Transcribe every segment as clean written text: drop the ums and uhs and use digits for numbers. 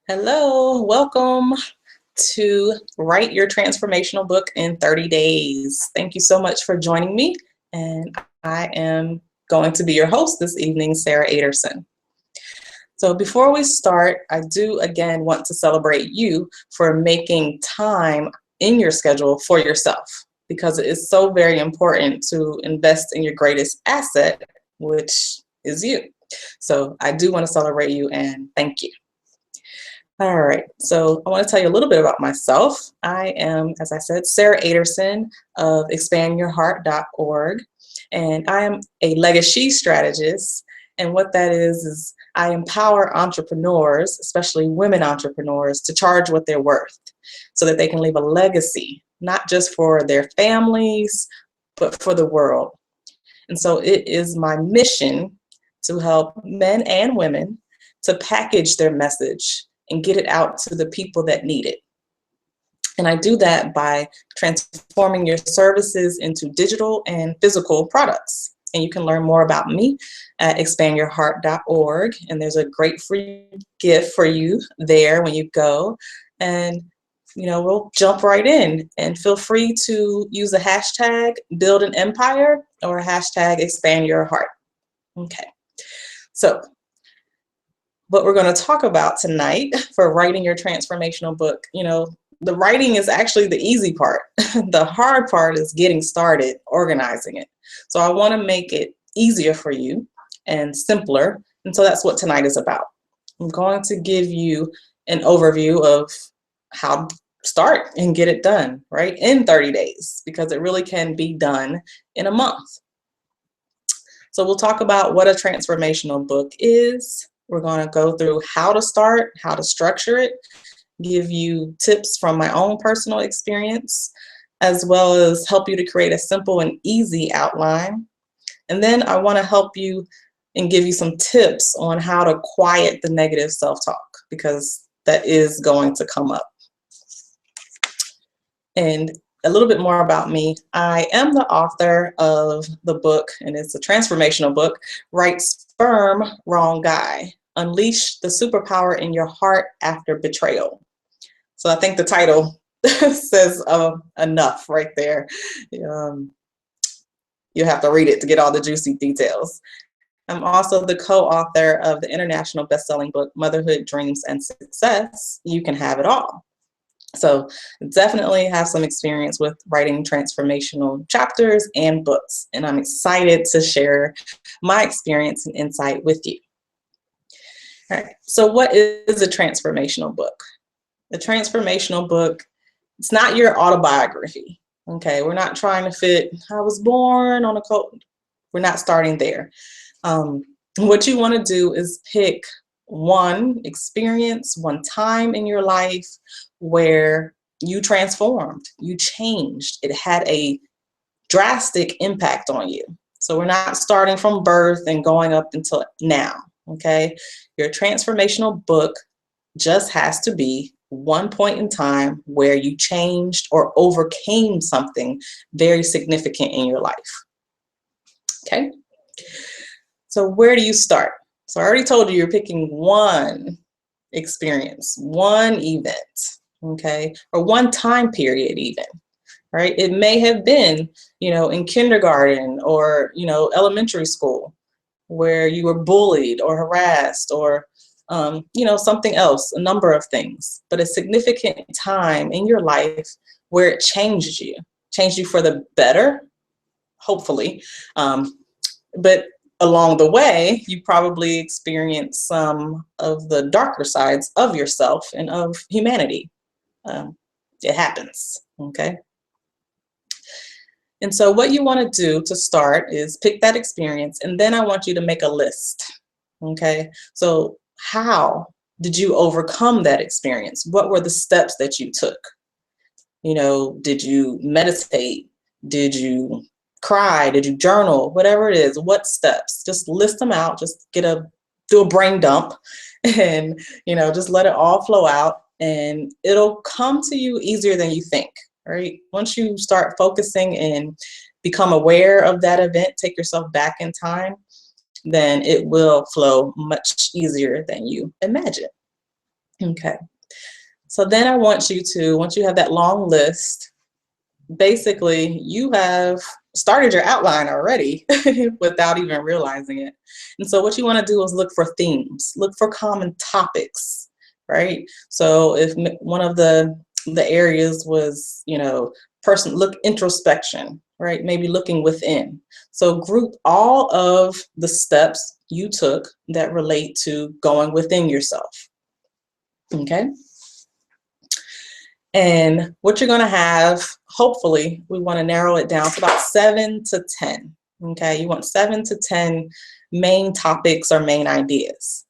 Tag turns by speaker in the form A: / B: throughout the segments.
A: Hello, welcome to Write Your Transformational Book in 30 Days. Thank you so much for joining me, and I am going to be your host this evening, Sarah Aderson. So before we start, I do again want to celebrate you for making time in your schedule for yourself, because it is so very important to invest in your greatest asset, which is you. So I do want to celebrate you and thank you. All right, so I want to tell you a little bit about myself. I am, as I said, Sarah Aderson of expandyourheart.org, and I am a legacy strategist. And what that is I empower entrepreneurs, especially women entrepreneurs, to charge what they're worth so that they can leave a legacy, not just for their families, but for the world. And so it is my mission to help men and women to package their message and get it out to the people that need it. And I do that by transforming your services into digital and physical products. And you can learn more about me at expandyourheart.org. And there's a great free gift for you there when you go. And we'll jump right in, and feel free to use the hashtag build an empire or hashtag expand your heart. Okay, so what we're going to talk about tonight for writing your transformational book, the writing is actually the easy part. The hard part is getting started, organizing it. So I want to make it easier for you and simpler. And so that's what tonight is about. I'm going to give you an overview of how to start and get it done, right, in 30 days, because it really can be done in a month. So we'll talk about what a transformational book is. We're going to go through how to start, how to structure it, give you tips from my own personal experience, as well as help you to create a simple and easy outline. And then I want to help you and give you some tips on how to quiet the negative self-talk, because that is going to come up. And a little bit more about me. I am the author of the book, and it's a transformational book, Right Sperm, Wrong Guy: Unleash the Superpower in Your Heart After Betrayal. So I think the title says enough right there. You have to read it to get all the juicy details. I'm also the co-author of the international best-selling book, Motherhood, Dreams, and Success. You Can Have It All. So definitely have some experience with writing transformational chapters and books, and I'm excited to share my experience and insight with you. All right, so what is a transformational book? A transformational book, it's not your autobiography, okay? We're not trying to fit, I was born on a coat. We're not starting there. What you want to do is pick one experience, one time in your life where you transformed, you changed, it had a drastic impact on you. So we're not starting from birth and going up until now, okay? Your transformational book just has to be one point in time where you changed or overcame something very significant in your life, okay? So where do you start? So I already told you you're picking one experience, one event, okay, or one time period even, right? It may have been, in kindergarten or, elementary school, where you were bullied or harassed or, something else, a number of things, but a significant time in your life where it changed you for the better, hopefully, but along the way, you probably experienced some of the darker sides of yourself and of humanity. It happens, okay? And so what you want to do to start is pick that experience, and then I want you to make a list, okay? So how did you overcome that experience? What were the steps that you took? Did you meditate? Did you cry? Did you journal? Whatever it is, what steps? Just list them out. Just do a brain dump, and just let it all flow out, and it'll come to you easier than you think. Right? Once you start focusing and become aware of that event, take yourself back in time, then it will flow much easier than you imagine. Okay. So then I want you to, once you have that long list, basically you have started your outline already without even realizing it. And so what you want to do is look for themes, look for common topics, right? So if one of the areas was, look introspection, right? Maybe looking within. So group all of the steps you took that relate to going within yourself. Okay. And what you're going to have, hopefully, we want to narrow it down to about 7 to 10. Okay, you want 7 to 10 main topics or main ideas.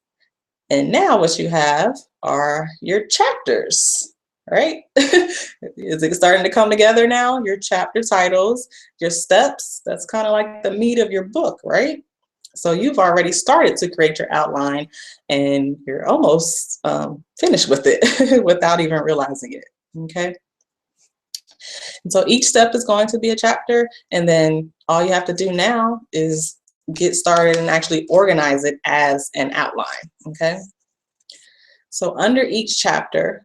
A: And now what you have are your chapters, right? Is it starting to come together now? Your chapter titles, your steps, that's kind of like the meat of your book, right? So you've already started to create your outline and you're almost finished with it without even realizing it. Okay. And so each step is going to be a chapter, and then all you have to do now is get started and actually organize it as an outline. Okay. So under each chapter,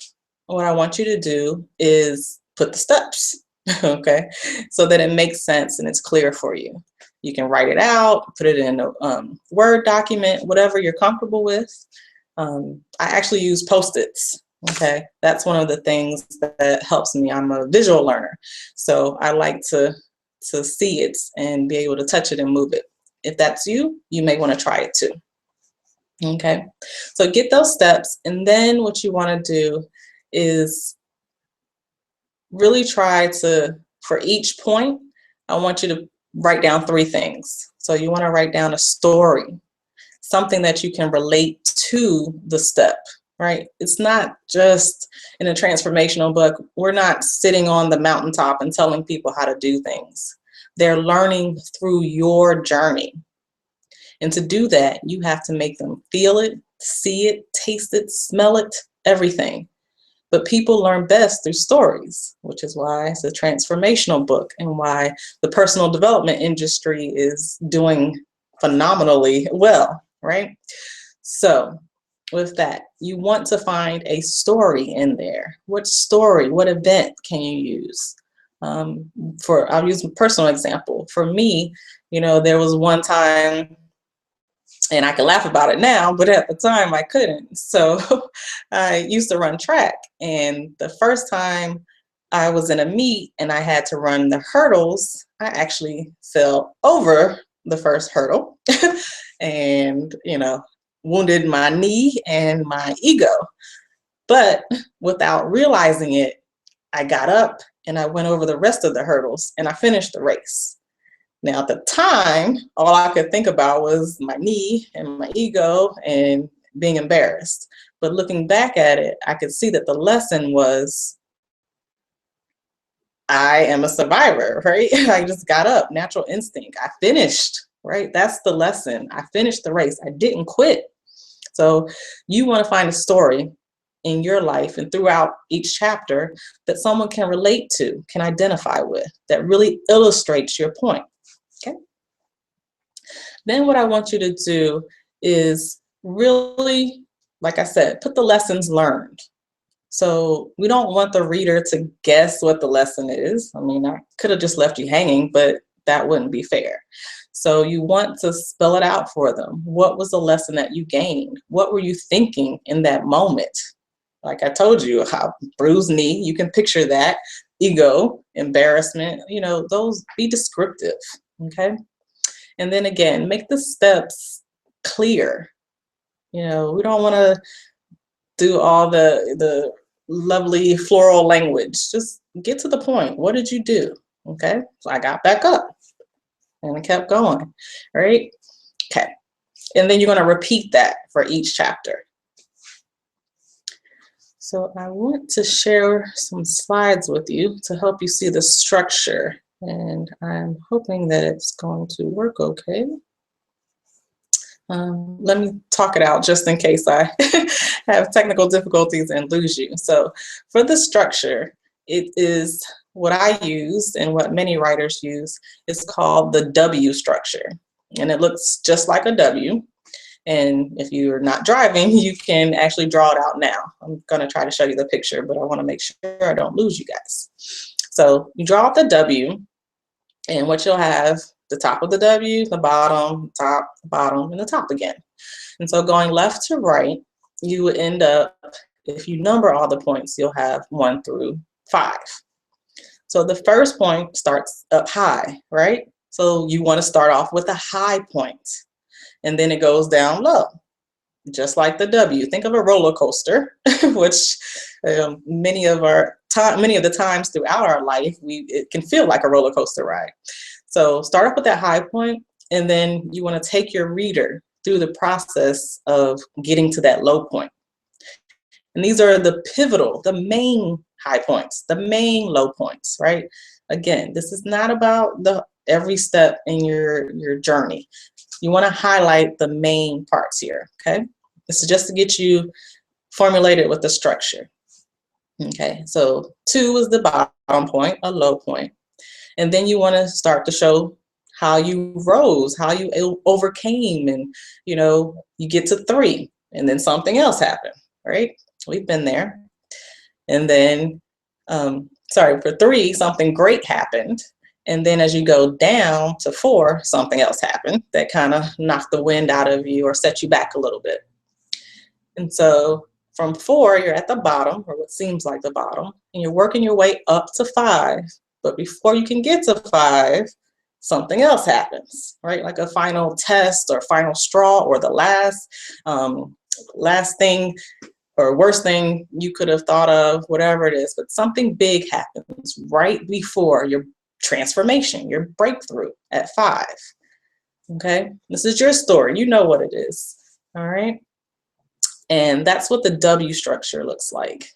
A: what I want you to do is put the steps, okay, so that it makes sense and it's clear for you. You can write it out, put it in a Word document, whatever you're comfortable with. I actually use Post-its. Okay, that's one of the things that helps me. I'm a visual learner, so I like to see it and be able to touch it and move it. If that's you, you may want to try it too. Okay, so get those steps, and then what you want to do is really try to, for each point, I want you to write down 3 things. So you want to write down a story, something that you can relate to the step, right? It's not just in a transformational book. We're not sitting on the mountaintop and telling people how to do things. They're learning through your journey. And to do that, you have to make them feel it, see it, taste it, smell it, everything. But people learn best through stories, which is why it's a transformational book and why the personal development industry is doing phenomenally well, right? So with that, you want to find a story in there. What story, what event can you use? I'll use a personal example. For me, there was one time, and I can laugh about it now, but at the time I couldn't. So I used to run track, and the first time I was in a meet and I had to run the hurdles, I actually fell over the first hurdle and, wounded my knee and my ego. But without realizing it, I got up and I went over the rest of the hurdles and I finished the race. Now, at the time, all I could think about was my knee and my ego and being embarrassed. But looking back at it, I could see that the lesson was, I am a survivor, right? I just got up, natural instinct. I finished, right? That's the lesson. I finished the race. I didn't quit. So you want to find a story in your life and throughout each chapter that someone can relate to, can identify with, that really illustrates your point. Okay. Then what I want you to do is really, like I said, put the lessons learned. So we don't want the reader to guess what the lesson is. I mean, I could have just left you hanging, but that wouldn't be fair. So you want to spell it out for them. What was the lesson that you gained? What were you thinking in that moment? Like I told you, how bruised knee, you can picture that. Ego, embarrassment, those, be descriptive, okay? And then again, make the steps clear. We don't want to do all the lovely floral language. Just get to the point. What did you do? Okay, so I got back up and I kept going, right? Okay, and then you're going to repeat that for each chapter. So I want to share some slides with you to help you see the structure, and I'm hoping that it's going to work okay. Let me talk it out just in case I have technical difficulties and lose you. So for the structure, it is what I use and what many writers use. Is called the W structure. And it looks just like a W. And if you're not driving, you can actually draw it out now. I'm gonna try to show you the picture, but I wanna make sure I don't lose you guys. So you draw out the W, and what you'll have, the top of the W, the bottom, top, the bottom, and the top again. And so going left to right, you would end up, if you number all the points, you'll have 1 through 5. So the first point starts up high, right? So you want to start off with a high point, and then it goes down low, just like the W. Think of a roller coaster, which many of the times throughout our life, it can feel like a roller coaster ride. So start off with that high point, and then you want to take your reader through the process of getting to that low point. And these are the pivotal, the main high points, the main low points, right? Again, this is not about every step in your journey. You want to highlight the main parts here, okay? This is just to get you formulated with the structure. Okay, so 2 is the bottom point, a low point. And then you want to start to show how you rose, how you overcame, and you get to 3, and then something else happened, right? We've been there. And then, for 3, something great happened. And then as you go down to 4, something else happened that kind of knocked the wind out of you or set you back a little bit. And so from 4, you're at the bottom, or what seems like the bottom, and you're working your way up to 5. But before you can get to 5, something else happens, right? Like a final test or final straw, or the last thing or worst thing you could have thought of, whatever it is, but something big happens right before your transformation, your breakthrough at 5. Okay, this is your story. You know what it is. All right. And that's what the W structure looks like.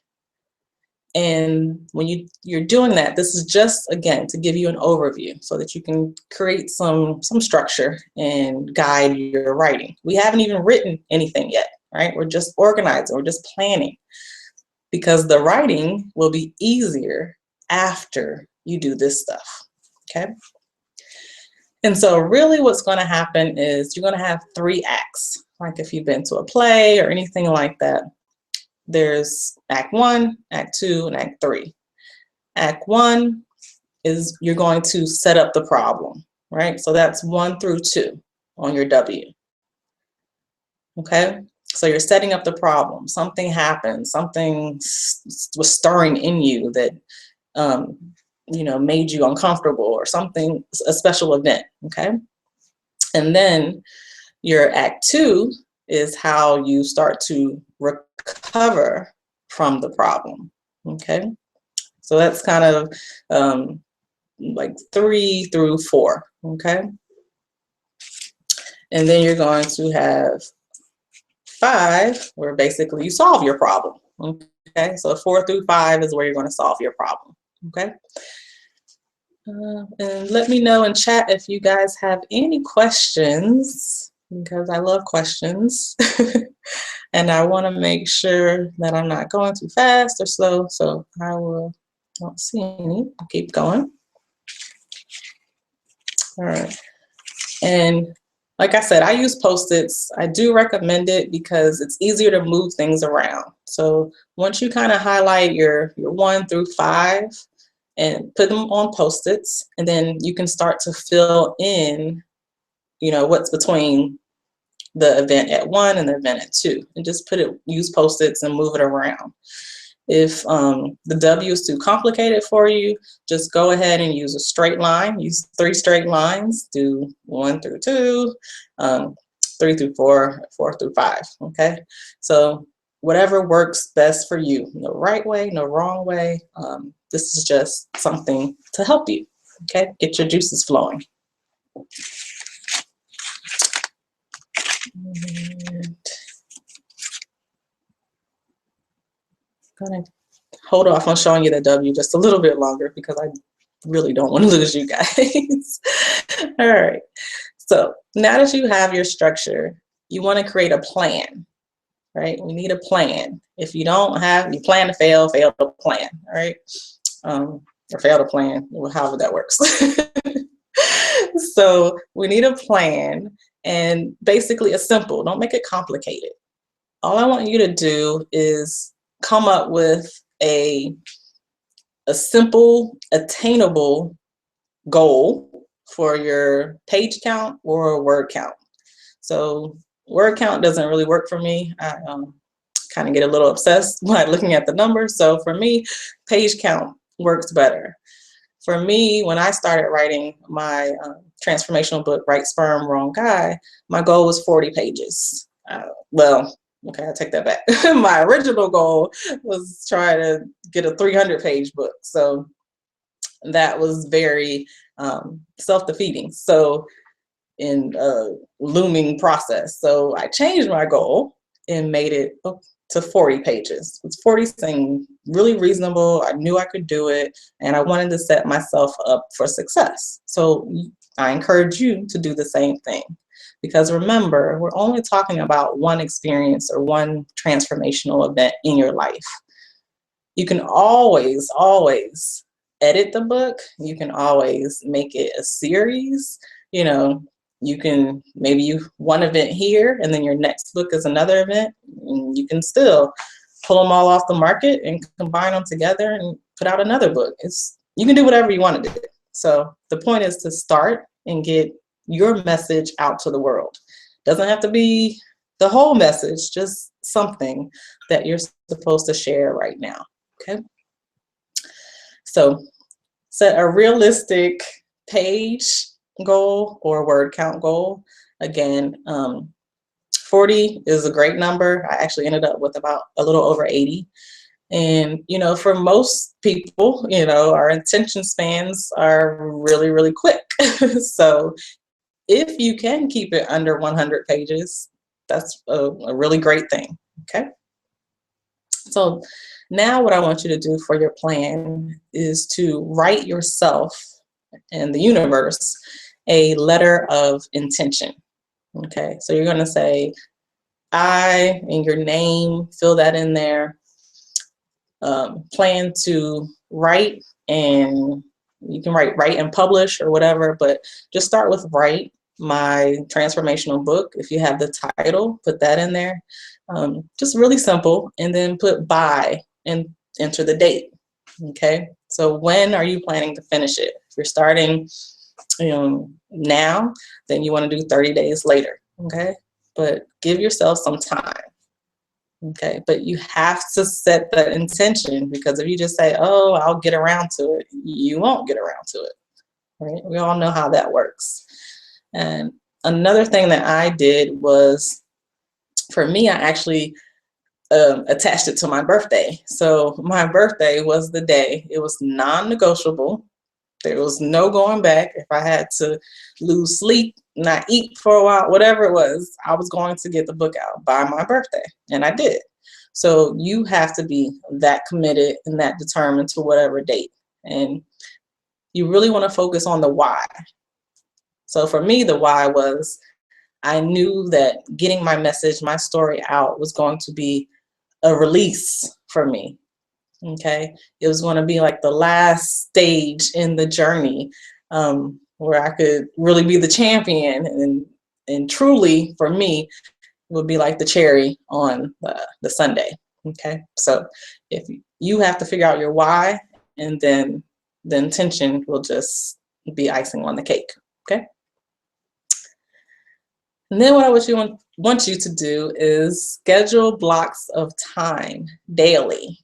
A: And when you're doing that, this is just, again, to give you an overview so that you can create some structure and guide your writing. We haven't even written anything yet, right? We're just organizing, we're just planning, because the writing will be easier after you do this stuff, okay? And so really what's going to happen is you're going to have 3 acts. Like if you've been to a play or anything like that, there's Act 1, Act 2, and Act 3. Act 1 is you're going to set up the problem, right? So that's 1 through 2 on your W. Okay? So you're setting up the problem. Something happened. Something was stirring in you that made you uncomfortable, or something, a special event. Okay? And then your Act 2 is how you start to recover from the problem. Okay, so that's kind of like 3 through 4. Okay, and then you're going to have 5, where basically you solve your problem. Okay, so 4 through 5 is where you're going to solve your problem. Okay, and let me know in chat if you guys have any questions, because I love questions. And I want to make sure that I'm not going too fast or slow, so don't see any. I'll keep going. All right. And like I said, I use Post-its. I do recommend it because it's easier to move things around. So once you kind of highlight your 1 through 5 and put them on Post-its, and then you can start to fill in, what's between the event at 1 and the event at 2, and just use Post-its and move it around. If the W is too complicated for you, just go ahead and use a straight line. Use 3 straight lines. Do 1 through 2, 3 through 4, 4 through 5. Okay, so whatever works best for you. No right way, no wrong way. This is just something to help you. Okay, get your juices flowing. And I'm gonna hold off on showing you the W just a little bit longer because I really don't want to lose you guys. All right, so now that you have your structure, you want to create a plan, right? We need a plan. If you don't have, you plan to fail to plan, right? Or fail to plan, however that works. So we need a plan, And basically it's simple. Don't make it complicated. All I want you to do is come up with a simple, attainable goal for your page count or word count. So word count doesn't really work for me. I kind of get a little obsessed by looking at the numbers. So for me, page count works better. For me, when I started writing my transformational book, Right Sperm, Wrong Guy, my goal was 40 pages. Well, okay, I take that back. My original goal was try to get a 300-page book. So that was very self-defeating. So in a looming process. So I changed my goal and made it to 40 pages. It's 40 seemed really reasonable. I knew I could do it, and I wanted to set myself up for success. So I encourage you to do the same thing. Because remember, we're only talking about one experience or one transformational event in your life. You can always, always edit the book. You can always make it a series. You know, you can maybe one event here and then your next book is another event. And you can still pull them all off the market and combine them together and put out another book. You can do whatever you want to do. So the point is to start and get your message out to the world. Doesn't have to be the whole message, just something that you're supposed to share right now. Okay. So set a realistic page goal or word count goal. Again, 40 is a great number. I actually ended up with about a little over 80. And, you know, for most people, you know, our attention spans are really, really quick. So if you can keep it under 100 pages, that's a really great thing. Okay. So now what I want you to do for your plan is to write yourself and the universe a letter of intention. Okay, so you're going to say, I, and your name, fill that in there. Plan to write, and you can write and publish or whatever, but just start with write my transformational book. If you have the title, put that in there. Just really simple, and then put by and enter the date. Okay, so when are you planning to finish it? If you're starting now, then you want to do 30 days later. Okay, but give yourself some time. Okay, but you have to set the intention, because if you just say, oh, I'll get around to it, you won't get around to it. Right? We all know how that works. And another thing that I did was, for me, I actually attached it to my birthday. So my birthday was the day. It was non-negotiable. There was no going back. If I had to lose sleep, not eat for a while, whatever it was, I was going to get the book out by my birthday. And I did. So you have to be that committed and that determined to whatever date. And you really want to focus on the why. So for me, the why was, I knew that getting my message, my story out was going to be a release for me. Okay, it was going to be like the last stage in the journey, where I could really be the champion, and truly for me, it would be like the cherry on the sundae. Okay, so if you have to figure out your why, and then the intention will just be icing on the cake. Okay. And then what I want you to do is schedule blocks of time daily.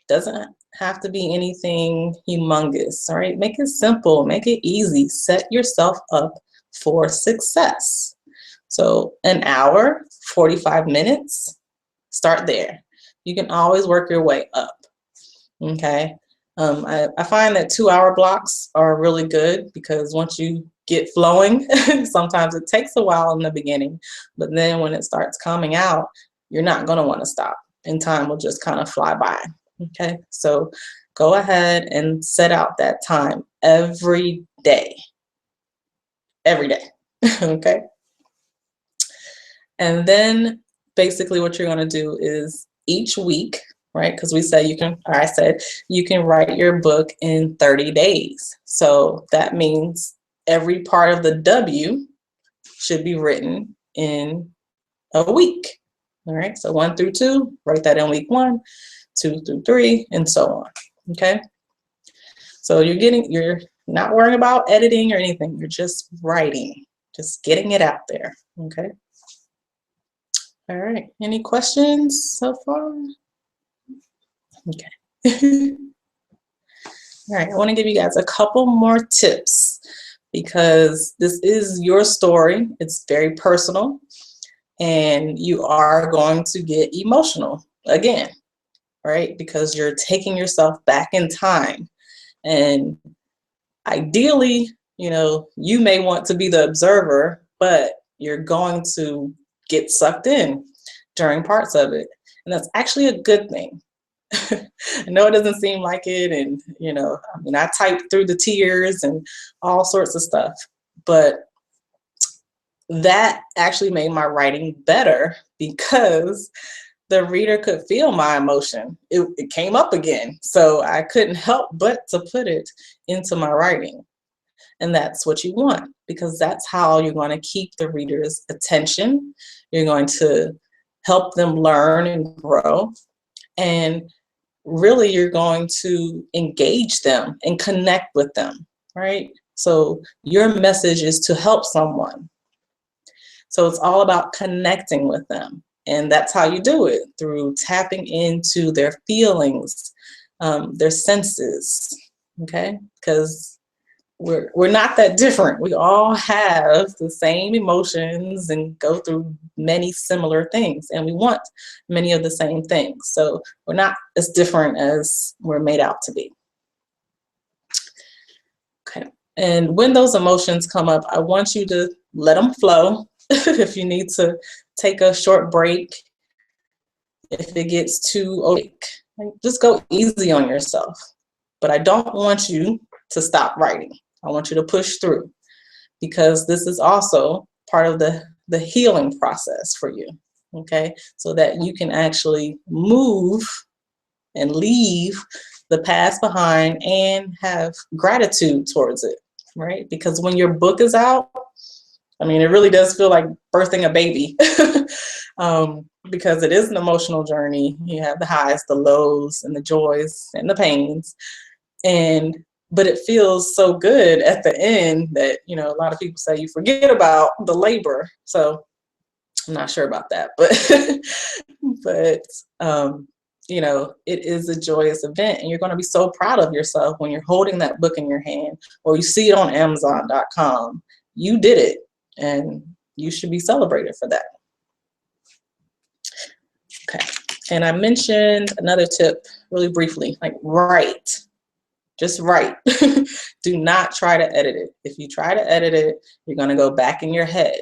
A: Doesn't have to be anything humongous, all right? Make it simple, make it easy. Set yourself up for success. So an hour, 45 minutes, start there. You can always work your way up, okay? I find that 2-hour blocks are really good, because once you get flowing, sometimes it takes a while in the beginning, but then when it starts coming out, you're not gonna wanna stop, and time will just kind of fly by. Okay, so go ahead and set out that time every day. Every day, okay? And then basically what you're gonna do is each week, right? Because we say I said you can write your book in 30 days. So that means every part of the W should be written in a week. All right, so 1 through 2, write that in week 1, 2 through 3, and so on. Okay, so you're not worrying about editing or anything. You're just writing, just getting it out there. Okay. All right. Any questions so far? Okay. All right. I want to give you guys a couple more tips because this is your story. It's very personal, and you are going to get emotional again, right? Because you're taking yourself back in time. And ideally, you may want to be the observer, but you're going to get sucked in during parts of it. And that's actually a good thing. I know it doesn't seem like it. And, I typed through the tears and all sorts of stuff, but that actually made my writing better because the reader could feel my emotion. It came up again. So I couldn't help but to put it into my writing. And that's what you want, because that's how you're going to keep the reader's attention. You're going to help them learn and grow. And really, you're going to engage them and connect with them, right? So your message is to help someone. So it's all about connecting with them. And that's how you do it, through tapping into their feelings, their senses, okay? Because we're not that different. We all have the same emotions and go through many similar things, and we want many of the same things. So we're not as different as we're made out to be. Okay. And when those emotions come up, I want you to let them flow. If you need to take a short break, if it gets too opaque, just go easy on yourself. But I don't want you to stop writing. I want you to push through, because this is also part of the healing process for you, okay? So that you can actually move and leave the past behind and have gratitude towards it, right? Because when your book is out, I mean, it really does feel like birthing a baby. Because it is an emotional journey. You have the highs, the lows, and the joys and the pains. But it feels so good at the end that, a lot of people say you forget about the labor. So I'm not sure about that, but it is a joyous event, and you're going to be so proud of yourself when you're holding that book in your hand, or you see it on Amazon.com. You did it, and you should be celebrated for that. Okay. And I mentioned another tip really briefly, like write. Just write. Do not try to edit it. If you try to edit it, you're going to go back in your head.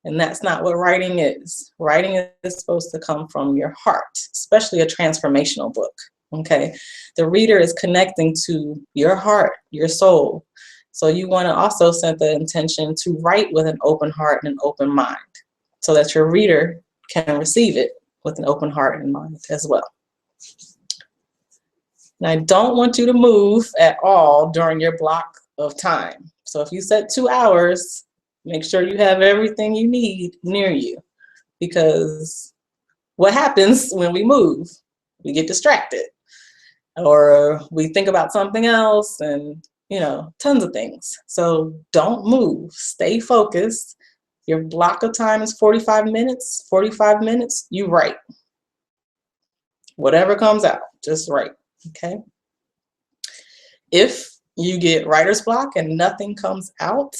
A: And that's not what writing is. Writing is supposed to come from your heart, especially a transformational book. Okay. The reader is connecting to your heart, your soul. So you want to also set the intention to write with an open heart and an open mind, so that your reader can receive it with an open heart and mind as well. And I don't want you to move at all during your block of time. So if you set 2 hours, make sure you have everything you need near you, because what happens when we move? We get distracted, or we think about something else, and tons of things. So don't move. Stay focused. Your block of time is 45 minutes. 45 minutes, you write. Whatever comes out, just write. Okay. If you get writer's block and nothing comes out,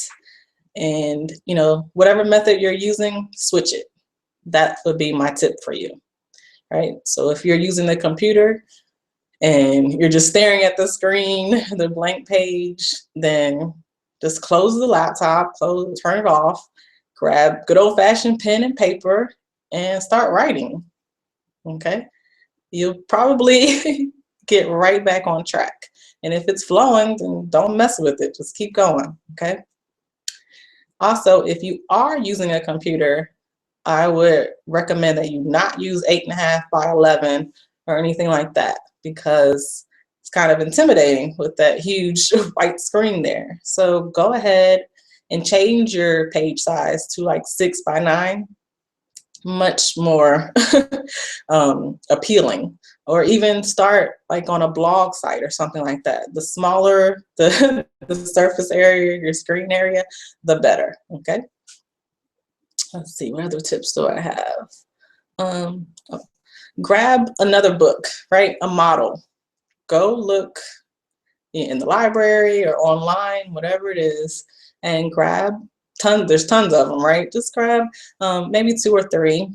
A: and whatever method you're using, switch it. That would be my tip for you. Right. So if you're using the computer and you're just staring at the screen, the blank page, then just close the laptop, turn it off, grab good old-fashioned pen and paper, and start writing. Okay. You'll probably get right back on track. And if it's flowing, then don't mess with it. Just keep going, okay? Also, if you are using a computer, I would recommend that you not use 8.5 by 11 or anything like that, because it's kind of intimidating with that huge white screen there. So go ahead and change your page size to like 6x9, much more appealing. Or even start like on a blog site or something like that. The smaller the surface area, your screen area, the better. Okay. Let's see, what other tips do I have? Grab another book, right? A model. Go look in the library or online, whatever it is, and grab tons. There's tons of them, right? Just grab maybe 2 or 3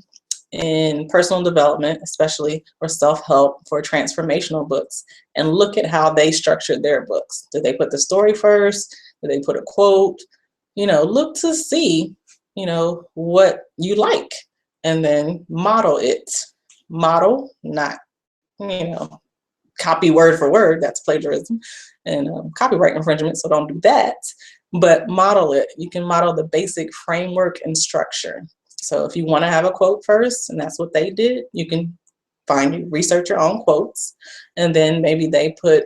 A: in personal development, especially, or self-help, for transformational books, and look at how they structured their books. Did they put the story first? Did they put a quote? You know, look to see, you know, what you like, and then model it. Model, not, you know, copy word for word. That's plagiarism and copyright infringement, so don't do that. But model it. You can model the basic framework and structure. So if you want to have a quote first, and that's what they did, you can research your own quotes, and then maybe they put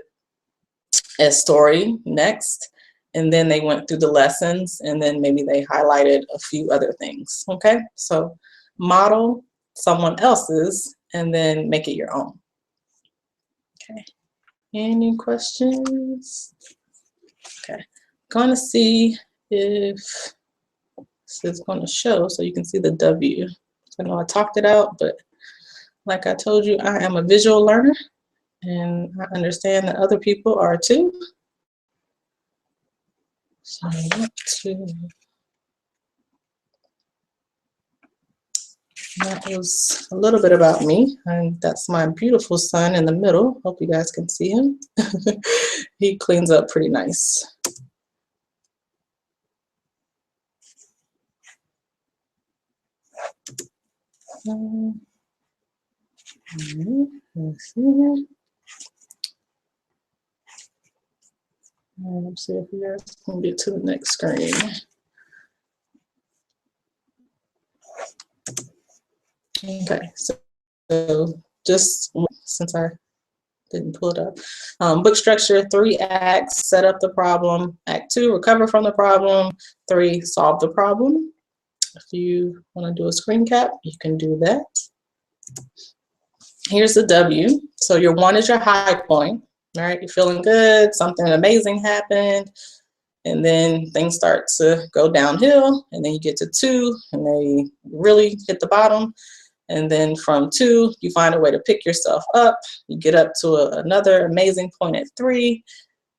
A: a story next, and then they went through the lessons, and then maybe they highlighted a few other things. Okay, so model someone else's and then make it your own. Okay, any questions? Okay, gonna see if this is going to show so you can see the W. I know I talked it out, but like I told you, I am a visual learner, and I understand that other people are too. So I want to, that was a little bit about me, and that's my beautiful son in the middle. Hope you guys can see him. He cleans up pretty nice. Let's see. Let's see if you guys can get to the next screen. Okay, so just since I didn't pull it up, book structure: 3 acts. Set up the problem. Act 2, recover from the problem. 3, solve the problem. If you want to do a screen cap, you can do that. Here's the W. So your 1 is your high point. All right, you're feeling good, something amazing happened, and then things start to go downhill, and then you get to 2, and they really hit the bottom. And then from 2, you find a way to pick yourself up. You get up to another amazing point at 3,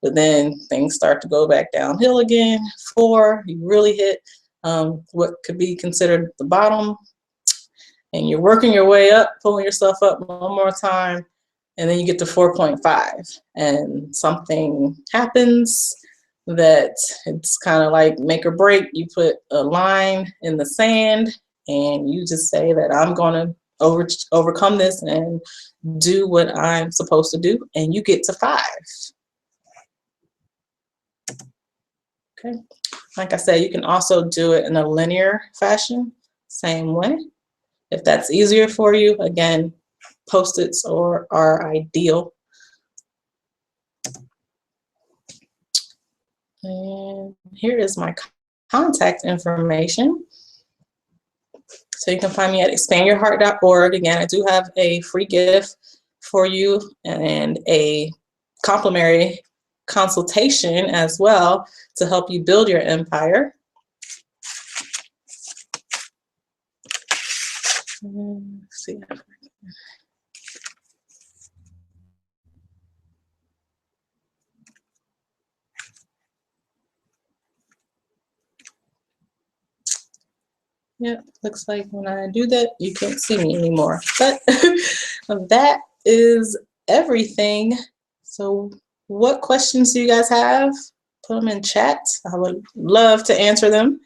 A: but then things start to go back downhill again. 4, you really hit what could be considered the bottom, and you're working your way up, pulling yourself up one more time, and then you get to 4.5, and something happens that it's kind of like make or break. You put a line in the sand, and you just say that I'm going to overcome this and do what I'm supposed to do, and you get to 5. Okay, like I said, you can also do it in a linear fashion, same way. If that's easier for you, again, Post-its are ideal. And here is my contact information. So you can find me at expandyourheart.org. Again, I do have a free gift for you and a complimentary consultation as well to help you build your empire. Let's see. Yeah, looks like when I do that, you can't see me anymore. But that is everything. So what questions do you guys have? Put them in chat. I would love to answer them.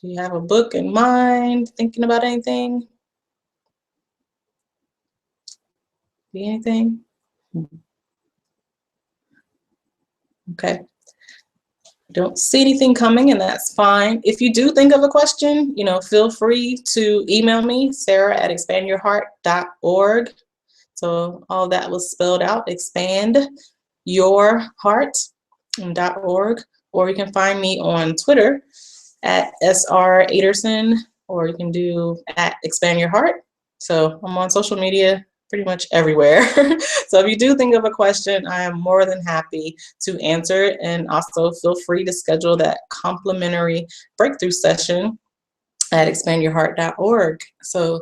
A: Do you have a book in mind? Thinking about anything? Anything? Okay. Don't see anything coming, and that's fine. If you do think of a question, you know, feel free to email me, sarah@expandyourheart.org. So all that was spelled out, expand your heart. .org, or you can find me on Twitter at SR Aderson, or you can do at Expand Your Heart. So I'm on social media pretty much everywhere. So if you do think of a question, I am more than happy to answer it. And also feel free to schedule that complimentary breakthrough session at expandyourheart.org. So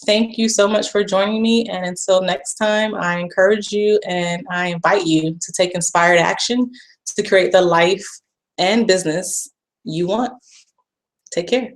A: thank you so much for joining me. And until next time, I encourage you and I invite you to take inspired action to create the life and business you want. Take care.